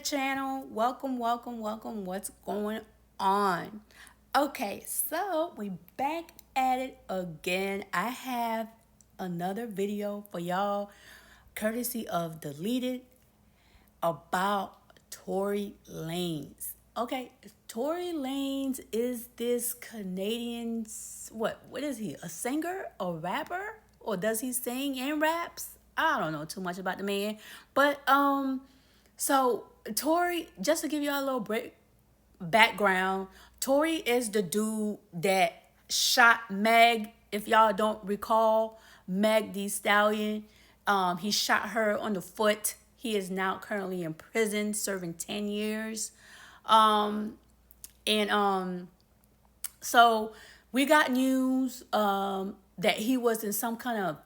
Channel. Welcome. What's going on? Okay, so we back at it again. I have another video for y'all, courtesy of Deleted, about Tory Lanez. Okay, Tory Lanez is this Canadian, what is he? A singer, a rapper, or does he sing and raps? I don't know too much about the man, but so Tory, just to give y'all a little break background, Tory is the dude that shot Meg. If y'all don't recall, Meg the Stallion, he shot her on the foot. He is now currently in prison, serving 10 years. And so we got news that he was in some kind of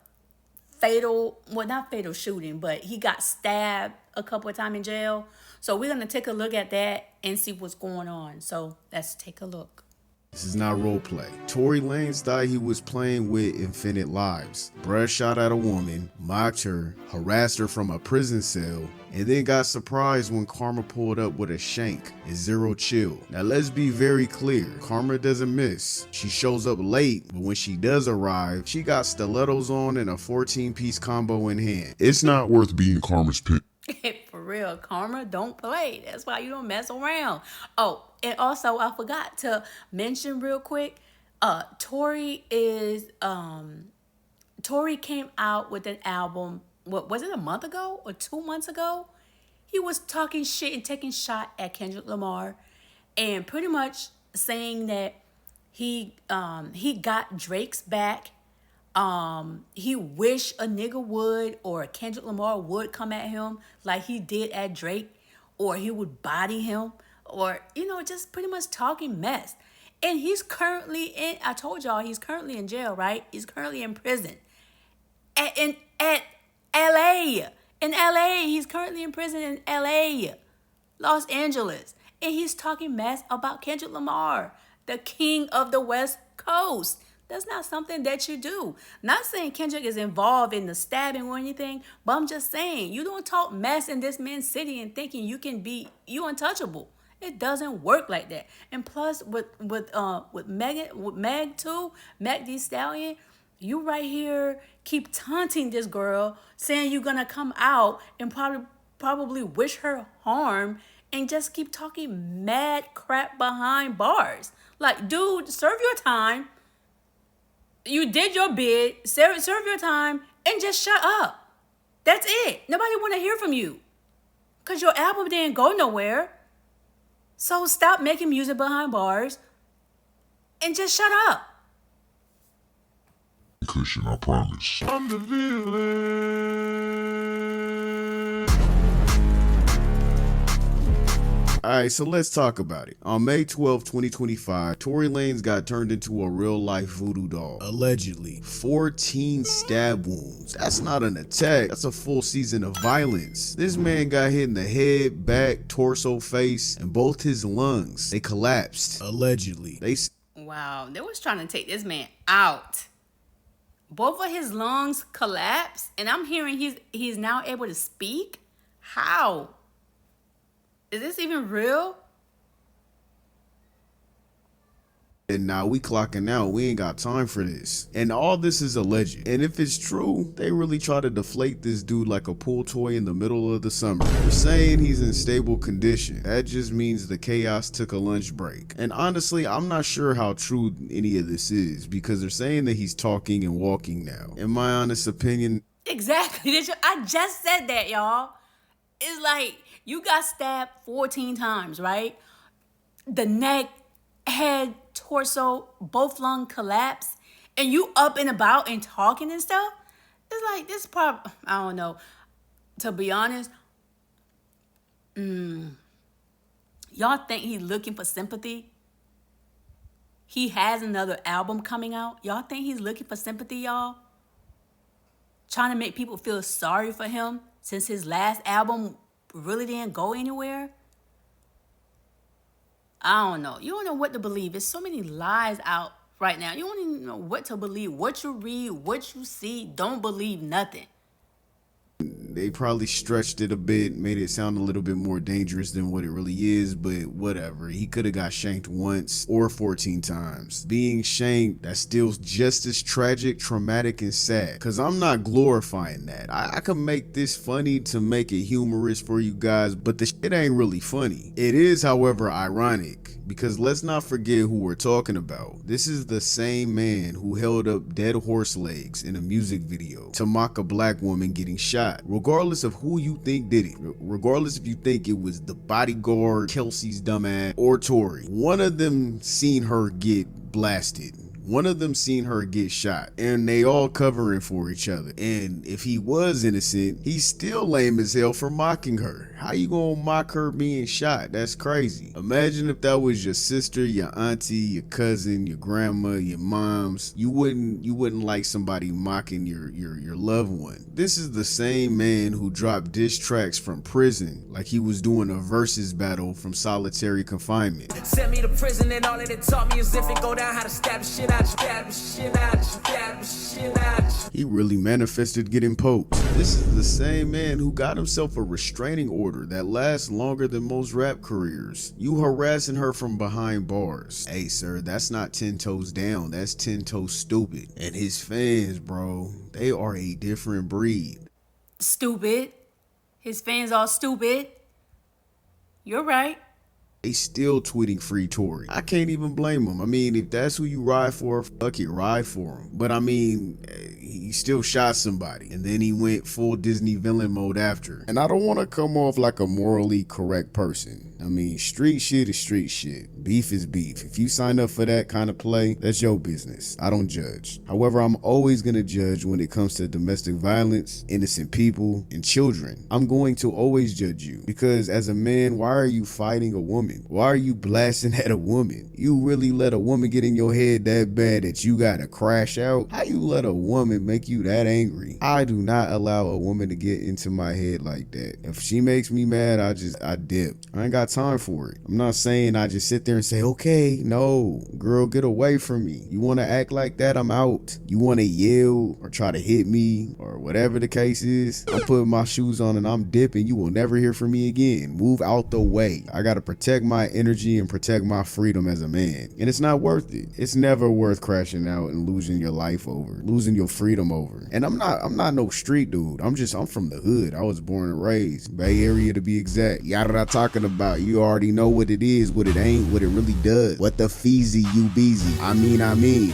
not fatal shooting, but he got stabbed a couple of times in jail. So we're gonna take a look at that and see what's going on. So let's take a look. This is not roleplay. Tory Lanez thought he was playing with infinite lives. Bruh shot at a woman, mocked her, harassed her from a prison cell, and then got surprised when Karma pulled up with a shank and zero chill. Now let's be very clear, Karma doesn't miss. She shows up late, but when she does arrive, she got stilettos on and a 14-piece combo in hand. It's not worth being Karma's pick. For real, Karma don't play. That's why you don't mess around. Oh, and also I forgot to mention real quick. Tory came out with an album. What was it, a month ago or 2 months ago? He was talking shit and taking shot at Kendrick Lamar, and pretty much saying that he got Drake's back. He wish a nigga would, or Kendrick Lamar would come at him like he did at Drake, or he would body him, or just pretty much talking mess. And he's currently in. I told y'all he's currently in jail, right? He's currently in prison at L.A. In L.A. He's currently in prison in L.A., Los Angeles, and he's talking mess about Kendrick Lamar, the king of the West Coast. That's not something that you do. Not saying Kendrick is involved in the stabbing or anything, but I'm just saying you don't talk mess in this man's city and thinking you untouchable. It doesn't work like that. And plus with Meg too, Meg the Stallion, you right here keep taunting this girl, saying you're gonna come out and probably wish her harm, and just keep talking mad crap behind bars. Like, dude, serve your time. You did your bid, serve your time, and just shut up. That's it. Nobody want to hear from you because your album didn't go nowhere. So stop making music behind bars and just shut up. Cushion, I promise. I'm the villain. Alright, so let's talk about it. On May 12, 2025, Tory Lanez got turned into a real-life voodoo doll. Allegedly. 14 stab wounds. That's not an attack. That's a full season of violence. This man got hit in the head, back, torso, face, and both his lungs. They collapsed. Allegedly. Wow, they was trying to take this man out. Both of his lungs collapsed, and I'm hearing he's now able to speak? How? Is this even real? And now we clocking out. We ain't got time for this. And all this is alleged. And if it's true, they really try to deflate this dude like a pool toy in the middle of the summer. They're saying he's in stable condition. That just means the chaos took a lunch break. And honestly, I'm not sure how true any of this is, because they're saying that he's talking and walking now. In my honest opinion, Exactly. I just said that, y'all. It's like you got stabbed 14 times, right? The neck, head, torso, both lung collapse, and you up and about and talking and stuff. It's like this I don't know. To be honest, y'all think he's looking for sympathy? He has another album coming out. Y'all think he's looking for sympathy, y'all? Trying to make people feel sorry for him since his last album really didn't go anywhere? I don't know. You don't know what to believe. There's so many lies out right now. You don't even know what to believe. What you read, what you see, don't believe nothing. They probably stretched it a bit, made it sound a little bit more dangerous than what it really is, but whatever. He could have got shanked once or 14 times. Being shanked, that's still just as tragic, traumatic, and sad. Cause I'm not glorifying that. I can make this funny to make it humorous for you guys, but the shit ain't really funny. It is, however, ironic. Because let's not forget who we're talking about. This is the same man who held up dead horse legs in a music video to mock a black woman getting shot. Regardless of who you think did it, regardless if you think it was the bodyguard, Kelsey's dumbass, or Tory, one of them seen her get blasted. One of them seen her get shot, and they all covering for each other. And if he was innocent, he's still lame as hell for mocking her. How you gonna mock her being shot? That's crazy. Imagine if that was your sister, your auntie, your cousin, your grandma, your mom's. You wouldn't like somebody mocking your loved one. This is the same man who dropped diss tracks from prison like he was doing a versus battle from solitary confinement. Sent me to prison and all that it taught me is if it go down how to stab the shit out you, stab the shit out you, stab the shit out you. He really manifested getting poked. This is the same man who got himself a restraining order that lasts longer than most rap careers. You harassing her from behind bars. Hey sir, that's not 10 toes down, that's 10 toes stupid. And his fans, bro, they are a different breed. Stupid. His fans all stupid. You're right. They still tweeting free Tory. I can't even blame him. I mean, if that's who you ride for, fuck it, ride for him. But I mean, he still shot somebody, and then he went full Disney villain mode after. And I don't want to come off like a morally correct person. I mean, street shit is street shit. Beef is beef. If you sign up for that kind of play, that's your business. I don't judge. However, I'm always gonna judge when it comes to domestic violence, innocent people, and children. I'm going to always judge you because as a man, why are you fighting a woman? Why are you blasting at a woman? You really let a woman get in your head that bad that you gotta crash out? How you let a woman make you that angry? I do not allow a woman to get into my head like that. If she makes me mad, I dip. I ain't got time for it. I'm not saying I just sit there and say, okay, no, girl, get away from me. You wanna act like that, I'm out. You wanna yell or try to hit me or whatever the case is, I'm putting my shoes on and I'm dipping. You will never hear from me again. Move out the way. I gotta protect my energy and protect my freedom as a man. And it's not worth it. It's never worth crashing out and losing your life over, losing your freedom over. And I'm not no street dude. I'm from the hood. I was born and raised. Bay Area to be exact. Yada talking about. You already know what it is, what it ain't, what it really does. What the feezy you beezy. I mean.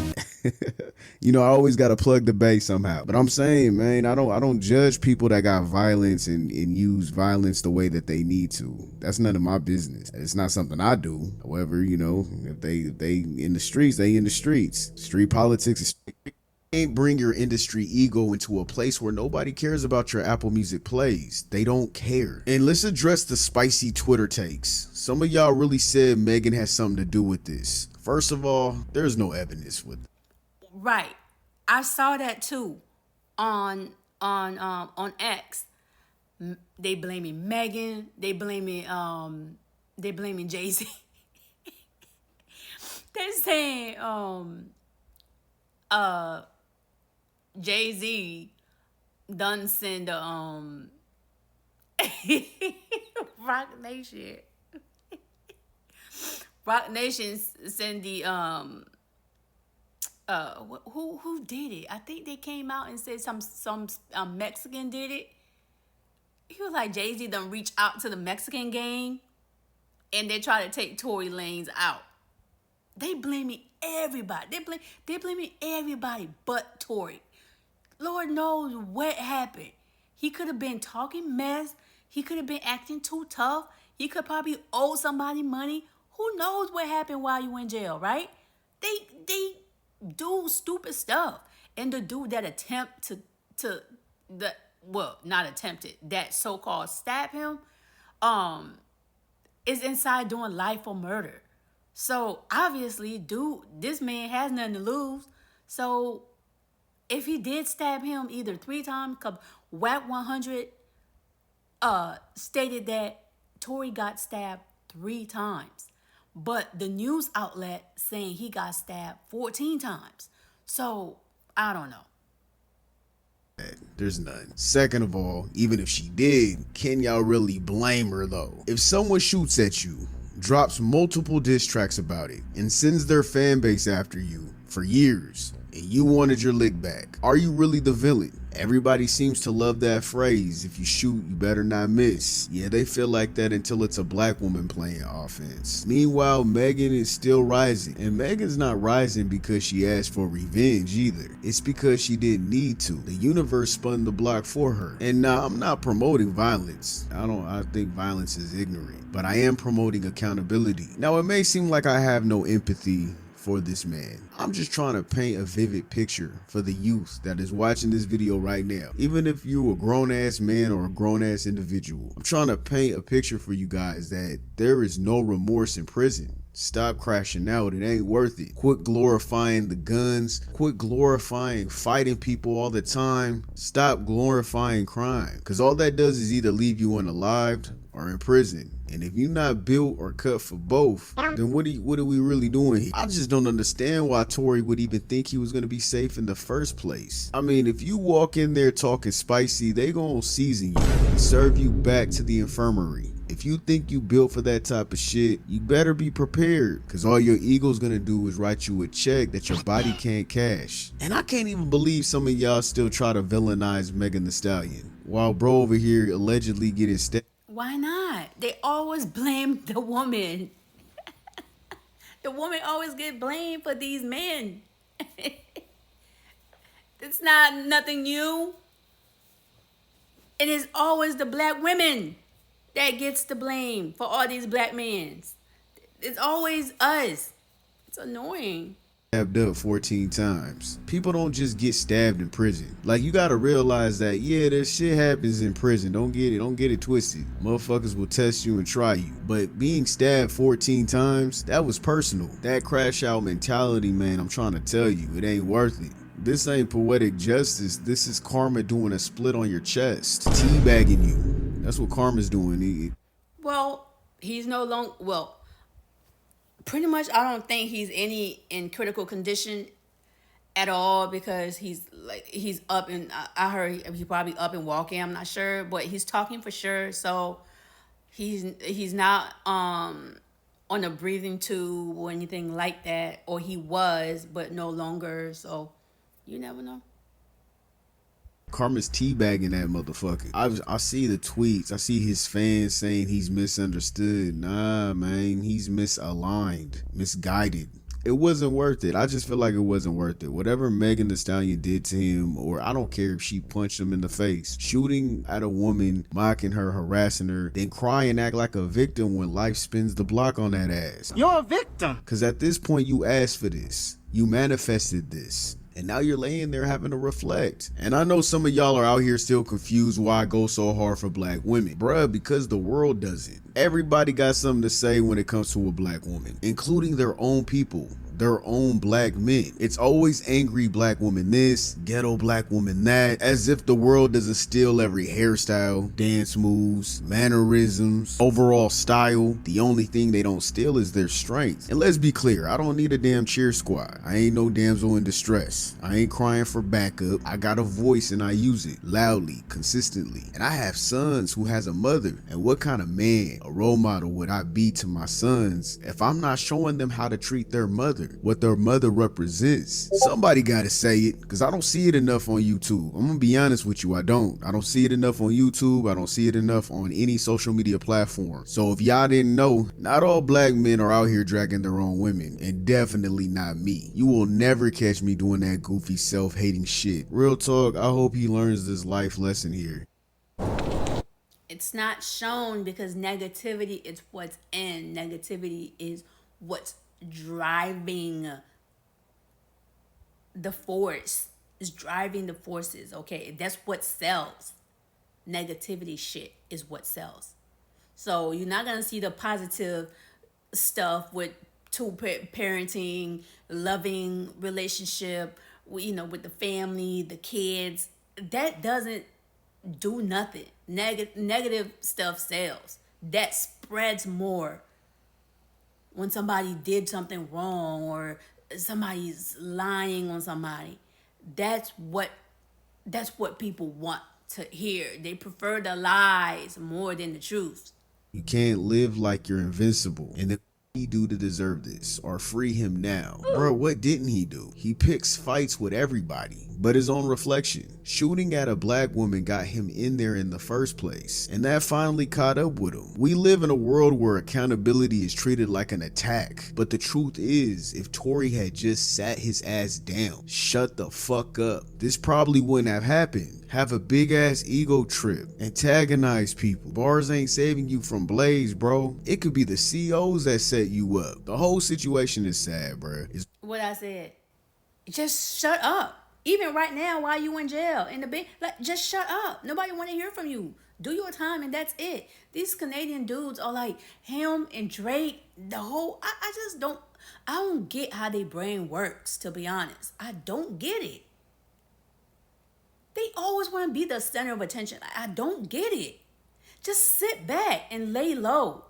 You know, I always gotta plug the bay somehow. But I'm saying, man, I don't judge people that got violence and use violence the way that they need to. That's none of my business. It's not something I do. However, you know, if they in the streets, they in the streets. Street politics is can't bring your industry ego into a place where nobody cares about your Apple Music plays. They don't care. And let's address the spicy Twitter takes. Some of y'all really said Megan has something to do with this. First of all, there's no evidence with it. Right. I saw that too on X. They blaming Megan. They blaming Jay-Z. They're saying Jay-Z done send Rock Nation. Rock Nation send the who did it? I think they came out and said some Mexican did it. He was like, Jay-Z done reach out to the Mexican gang and they try to take Tory Lanez out. They blaming everybody. They blaming everybody but Tory. Lord knows what happened. He could have been talking mess. He could have been acting too tough. He could probably owe somebody money. Who knows what happened while you in jail, right? They do stupid stuff. And the dude that that so-called stab him, is inside doing life or murder. So obviously, this man has nothing to lose. So if he did stab him either 3 times, cause WAC 100 stated that Tory got stabbed 3 times. But the news outlet saying he got stabbed 14 times. So I don't know. There's none. Second of all, even if she did, can y'all really blame her though? If someone shoots at you, drops multiple diss tracks about it, and sends their fan base after you for years, and you wanted your lick back, are you really the villain? Everybody seems to love that phrase, if you shoot, you better not miss. Yeah, they feel like that until it's a black woman playing offense. Meanwhile, Megan is still rising, and Megan's not rising because she asked for revenge either. It's because she didn't need to. The universe spun the block for her. And now, I'm not promoting violence. I think violence is ignorant, but I am promoting accountability. Now, it may seem like I have no empathy for this man. I'm just trying to paint a vivid picture for the youth that is watching this video right now. Even if you're a grown-ass man or a grown-ass individual, I'm trying to paint a picture for you guys that there is no remorse in prison. Stop crashing out, it ain't worth it. Quit glorifying the guns, quit glorifying fighting people all the time. Stop glorifying crime, because all that does is either leave you unalived or in prison. And if you're not built or cut for both, then what are we really doing here? I just don't understand why Tory would even think he was gonna be safe in the first place. I mean, if you walk in there talking spicy, they gonna season you and serve you back to the infirmary. If you think you built for that type of shit, you better be prepared, because all your ego's gonna do is write you a check that your body can't cash. And I can't even believe some of y'all still try to villainize Megan Thee Stallion, while bro over here allegedly getting stabbed. Why not? They always blame the woman. The woman always get blamed for these men. It's not nothing new. It is always the black women that gets the blame for all these black men. It's always us. It's annoying. Stabbed up 14 times. People don't just get stabbed in prison. Like, you gotta realize that, yeah, this shit happens in prison. Don't get it twisted. Motherfuckers will test you and try you. But being stabbed 14 times, that was personal. That crash out mentality, man, I'm trying to tell you, it ain't worth it. This ain't poetic justice. This is karma doing a split on your chest. Teabagging you. That's what karma's doing. Well, he's no longer, well, pretty much I don't think he's in critical condition at all, because he's up and I heard he's probably up and walking. I'm not sure, but he's talking for sure. So he's not on a breathing tube or anything like that, or he was, but no longer. So you never know. Karma's teabagging that motherfucker. I see the tweets. I see his fans saying he's misunderstood. Nah, man, he's misaligned, misguided. It wasn't worth it. I just feel like it wasn't worth it. Whatever Megan Thee Stallion did to him, or I don't care if she punched him in the face, shooting at a woman, mocking her, harassing her, then cry and act like a victim when life spins the block on that ass. You're a victim. Because at this point, you asked for this. You manifested this. And now you're laying there having to reflect. And I know some of y'all are out here still confused why I go so hard for black women. Bruh, because the world does it. Everybody got something to say when it comes to a black woman, including their own people, their own black men. It's always angry black woman this, ghetto black woman that, as if the world doesn't steal every hairstyle, dance moves, mannerisms, overall style. The only thing they don't steal is their strength. And let's be clear, I don't need a damn cheer squad. I ain't no damsel in distress. I ain't crying for backup. I got a voice and I use it loudly, consistently. And I have sons who has a mother. And what kind of man, a role model would I be to my sons if I'm not showing them how to treat their mother, what their mother represents? Somebody gotta say it, because I don't see it enough on YouTube. I'm gonna be honest with you, I don't see it enough on YouTube. I don't see it enough on any social media platform. So if y'all didn't know, not all black men are out here dragging their own women, and definitely not me. You will never catch me doing that goofy self-hating shit. Real talk, I hope he learns this life lesson here. It's not shown because negativity is what's in. Negativity is what's driving the force. Is driving the forces, okay? That's what sells. Negativity shit is what sells. So you're not gonna see the positive stuff with parenting, loving relationship, with the family, the kids. That doesn't do nothing. Negative stuff sells. That spreads more when somebody did something wrong or somebody's lying on somebody. That's what That's what people want to hear. They prefer the lies more than the truth. You can't live like you're invincible. And if he do to deserve this, or free him now. Bro, what didn't he do? He picks fights with everybody, but his own reflection. Shooting at a black woman got him in there in the first place, and that finally caught up with him. We live in a world where accountability is treated like an attack, but the truth is, if Tory had just sat his ass down, shut the fuck up, this probably wouldn't have happened. Have a big ass ego trip, antagonize people. Bars ain't saving you from Blaze, bro. It could be the COs that set you up. The whole situation is sad, bro. What I said, just shut up. Even right now, while you in jail, in the bed, like, just shut up. Nobody want to hear from you. Do your time and that's it. These Canadian dudes are like him and Drake. I just don't. I don't get how their brain works. To be honest, I don't get it. They always want to be the center of attention. I don't get it. Just sit back and lay low.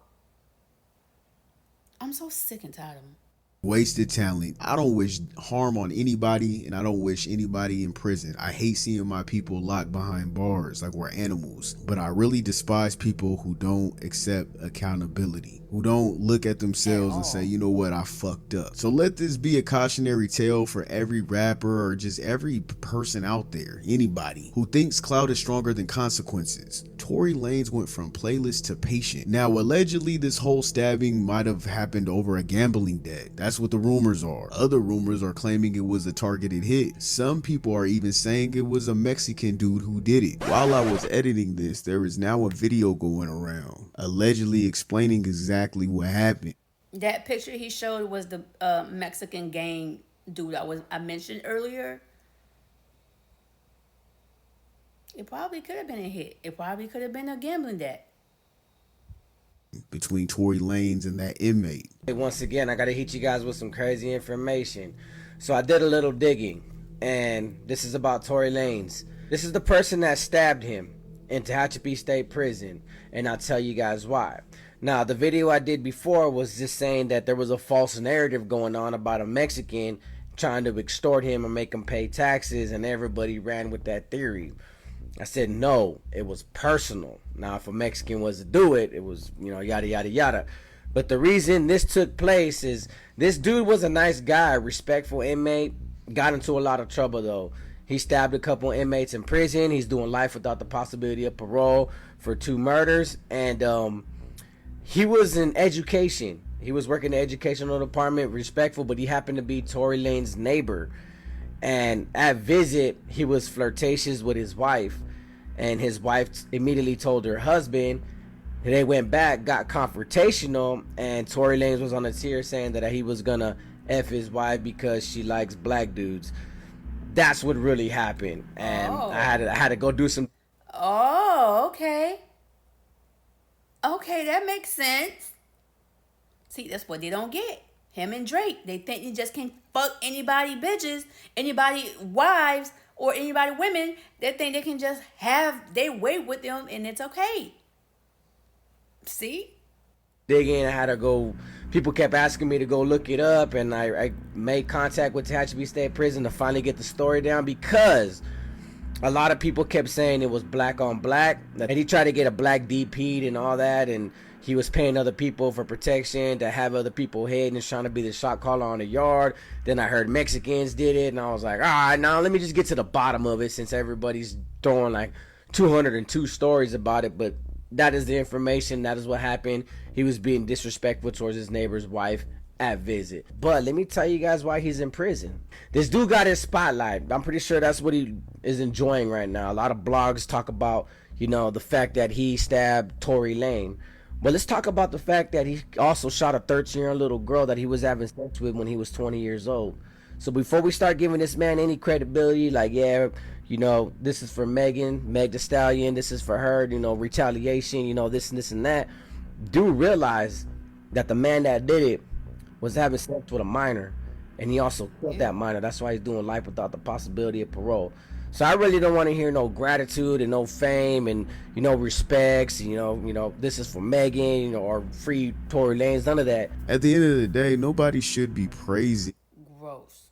I'm so sick and tired of them. Wasted talent. I don't wish harm on anybody, and I don't wish anybody in prison. I hate seeing my people locked behind bars like we're animals, but I really despise people who don't accept accountability, who don't look at themselves and say, you know what, I fucked up. So let this be a cautionary tale for every rapper or just every person out there, anybody who thinks clout is stronger than consequences. Tory Lanez went from playlist to patient. Now, allegedly, this whole stabbing might have happened over a gambling debt. That's what the rumors are. Other rumors are claiming it was a targeted hit. Some people are even saying it was a Mexican dude who did it. While I was editing this, there is now a video going around, allegedly explaining exactly what happened. That picture he showed was the Mexican gang dude I mentioned earlier. It probably could have been a hit. It probably could have been a gambling debt. Between Tory Lanez and that inmate. Once again, I gotta hit you guys with some crazy information. So I did a little digging, and this is about Tory Lanez. This is the person that stabbed him in Tehachapi State Prison, and I'll tell you guys why. Now, the video I did before was just saying that there was a false narrative going on about a Mexican trying to extort him and make him pay taxes, and everybody ran with that theory. I said, no, it was personal. Now, if a Mexican was to do it, it was, yada, yada, yada. But the reason this took place is this dude was a nice guy, respectful inmate, got into a lot of trouble, though. He stabbed a couple inmates in prison. He's doing life without the possibility of parole for 2 murders. And he was in education. He was working in the educational department, respectful, but he happened to be Tory Lanez's neighbor. And at visit, he was flirtatious with his wife, and his wife immediately told her husband. They went back, got confrontational, and Tory Lanez was on a tear saying that he was gonna F his wife because she likes black dudes. That's what really happened, and I had to go do some. Oh, okay. Okay, that makes sense. See, that's what they don't get. Him and Drake, they think you just can't fuck anybody bitches, anybody wives, or anybody women. They think they can just have their way with them and it's okay. See? Dig in, I had to go. People kept asking me to go look it up, and I made contact with Tehachapi State Prison to finally get the story down, because a lot of people kept saying it was black on black, and he tried to get a black DP'd and all that, and he was paying other people for protection to have other people hit and trying to be the shot caller on the yard. Then I heard Mexicans did it, and I was like, all right, now let me just get to the bottom of it, since everybody's throwing like 202 stories about it. But that is the information. That is what happened. He was being disrespectful towards his neighbor's wife at visit. But let me tell you guys why he's in prison. This dude got his spotlight. I'm pretty sure that's what he is enjoying right now. A lot of blogs talk about, the fact that he stabbed Tory Lanez. But let's talk about the fact that he also shot a 13-year-old little girl that he was having sex with when he was 20 years old. So before we start giving this man any credibility, like, this is for Meg Thee Stallion, this is for her, retaliation, this and this and that, do realize that the man that did it was having sex with a minor, and he also killed that minor. That's why he's doing life without the possibility of parole. So I really don't want to hear no gratitude and no fame and respects. This is for Megan or free Tory Lanez. None of that. At the end of the day, nobody should be praising. Gross.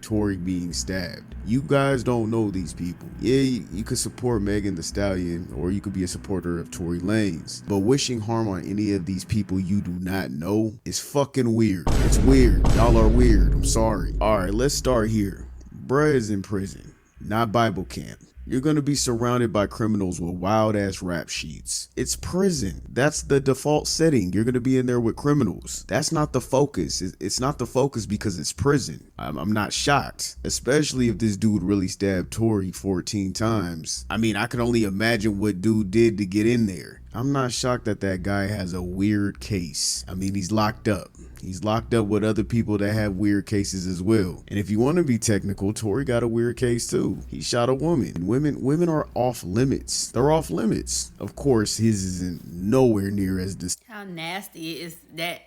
Tory being stabbed. You guys don't know these people. Yeah, you could support Megan Thee Stallion, or you could be a supporter of Tory Lanez. But wishing harm on any of these people you do not know is fucking weird. It's weird. Y'all are weird. I'm sorry. Alright, let's start here. Bruh is in prison, not Bible camp. You're gonna be surrounded by criminals with wild ass rap sheets. It's prison. That's the default setting. You're gonna be in there with criminals. That's not the focus. It's not the focus because it's prison. I'm not shocked, especially if this dude really stabbed Tory 14 times. I mean, I can only imagine what dude did to get in there. I'm not shocked that that guy has a weird case. I mean, he's locked up. He's locked up with other people that have weird cases as well. And if you want to be technical, Tory got a weird case too. He shot a woman. Women are off limits. They're off limits. Of course, his isn't nowhere near as How nasty is that?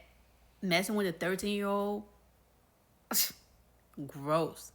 Messing with a 13-year-old? Gross.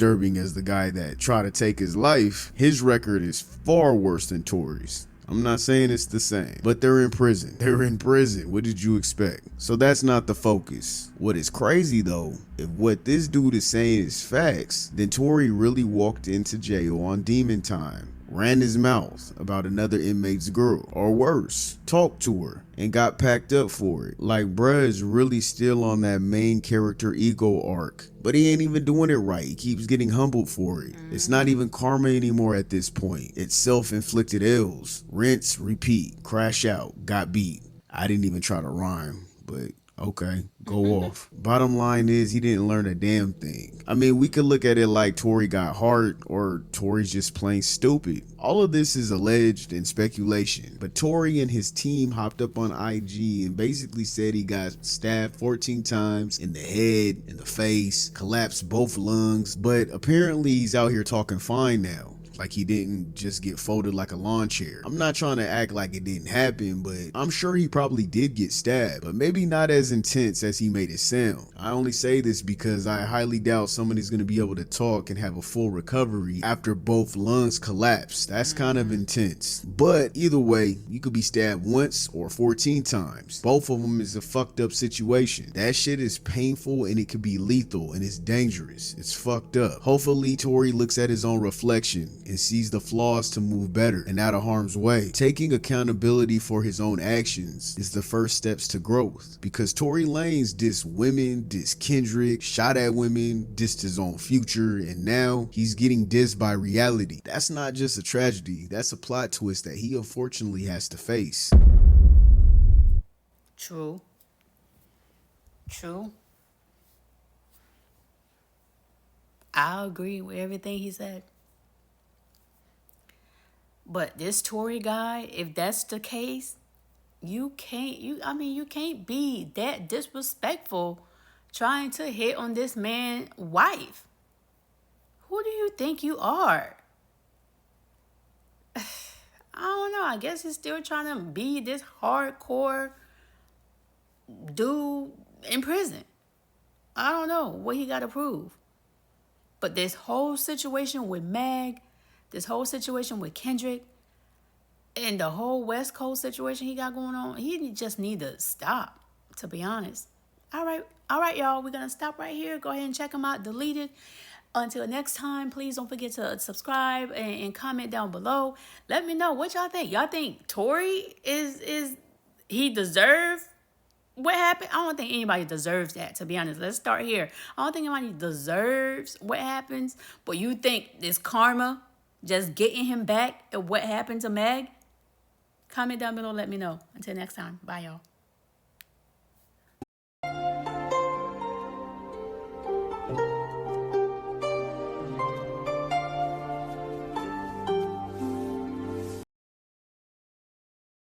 disturbing as the guy that tried to take his life. His record is far worse than Tory's. I'm not saying it's the same, but they're in prison. They're in prison. What did you expect? So that's not the focus. What is crazy though, if what this dude is saying is facts, then Tory really walked into jail on demon time, ran his mouth about another inmate's girl, or worse, talked to her and got packed up for it. Like, bruh is really still on that main character ego arc, but he ain't even doing it right. He keeps getting humbled for it. It's not even karma anymore at this point. It's self-inflicted ills. Rinse, repeat, crash out, got beat. I didn't even try to rhyme, but okay, go off. Bottom line is he didn't learn a damn thing. I mean, we could look at it like Tory got heart or Tory's just plain stupid. All of this is alleged and speculation, but Tory and his team hopped up on IG and basically said he got stabbed 14 times in the head, in the face, collapsed both lungs, but apparently he's out here talking fine now. Like he didn't just get folded like a lawn chair. I'm not trying to act like it didn't happen, but I'm sure he probably did get stabbed, but maybe not as intense as he made it sound. I only say this because I highly doubt somebody's gonna be able to talk and have a full recovery after both lungs collapse. That's kind of intense. But either way, you could be stabbed once or 14 times. Both of them is a fucked up situation. That shit is painful and it could be lethal and it's dangerous. It's fucked up. Hopefully Tory looks at his own reflection and sees the flaws to move better and out of harm's way. Taking accountability for his own actions is the first steps to growth, because Tory Lanez dissed women, dissed Kendrick, shot at women, dissed his own future, and now he's getting dissed by reality. That's not just a tragedy, that's a plot twist that he unfortunately has to face. True. True. I agree with everything he said. But this Tory guy, if that's the case, you can't be that disrespectful trying to hit on this man's wife. Who do you think you are? I don't know. I guess he's still trying to be this hardcore dude in prison. I don't know what he got to prove. But this whole situation with Meg, this whole situation with Kendrick, and the whole West Coast situation he got going on, he just need to stop, to be honest. All right, y'all. We're going to stop right here. Go ahead and check them out. Deleted. Until next time, please don't forget to subscribe and comment down below. Let me know what y'all think. Y'all think Tory is he deserve what happened? I don't think anybody deserves that, to be honest. Let's start here. I don't think anybody deserves what happens, but you think this karma just getting him back at what happened to Meg? Comment down below, let me know. Until next time, bye y'all.